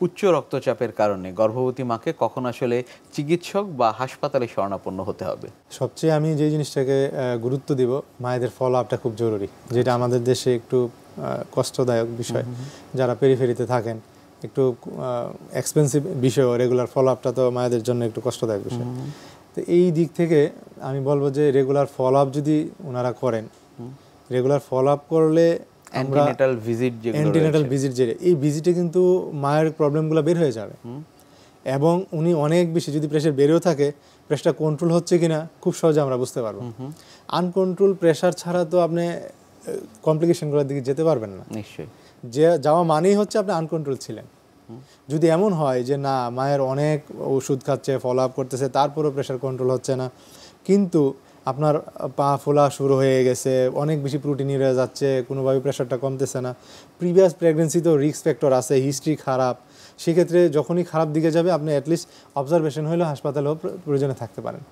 উচ্চ রক্তচাপের কারণে গর্ভবতী মাকে কখন আসলে চিকিৎসক বা হাসপাতালে শরণাপন্ন হতে হবে? সবচেয়ে আমি যে জিনিসটাকে গুরুত্ব দিব, মায়েদের ফলো আপটা খুব জরুরি, যেটা আমাদের দেশে একটু কষ্টদায়ক বিষয়। যারা পেরিফেরিতে থাকেন, একটু এক্সপেন্সিভ বিষয়, রেগুলার ফলো আপটা তো মায়েদের জন্য একটু কষ্টদায়ক বিষয়। তো এই দিক থেকে আমি বলবো যে রেগুলার ফলো আপ যদি ওনারা করেন, রেগুলার ফলো আপ করলে অ্যান্টিনেটাল ভিজিট যে এই ভিজিটে কিন্তু মায়ের প্রবলেমগুলো বের হয়ে যাবে। এবং উনি অনেক বেশি যদি প্রেশার বেড়েও থাকে, প্রেশারটা কন্ট্রোল হচ্ছে কিনা খুব সহজে আমরা বুঝতে পারবো। আনকন্ট্রোল প্রেশার ছাড়া তো আপনি কমপ্লিকেশনগুলোর দিকে যেতে পারবেন না। নিশ্চয়ই যে যাওয়া মানেই হচ্ছে আপনি আনকন্ট্রোল ছিলেন। যদি এমন হয় যে না, মায়ের অনেক ওষুধ খাচ্ছে, ফলো আপ করতেছে, তারপরেও প্রেশার কন্ট্রোল হচ্ছে না, কিন্তু আপনার পা ফোলা শুরু হয়ে গেছে, অনেক বেশি প্রোটিন হয়ে যাচ্ছে, কোনোভাবে প্রেশারটা কমতেছে না, প্রিভিয়াস প্রেগনেন্সিতেও রিস্ক ফ্যাক্টর আছে, হিস্ট্রি খারাপ, সেক্ষেত্রে যখনই খারাপ দিকে যাবে আপনি অ্যাটলিস্ট অবজারভেশন হলেও হাসপাতালেও প্রয়োজনে থাকতে পারেন।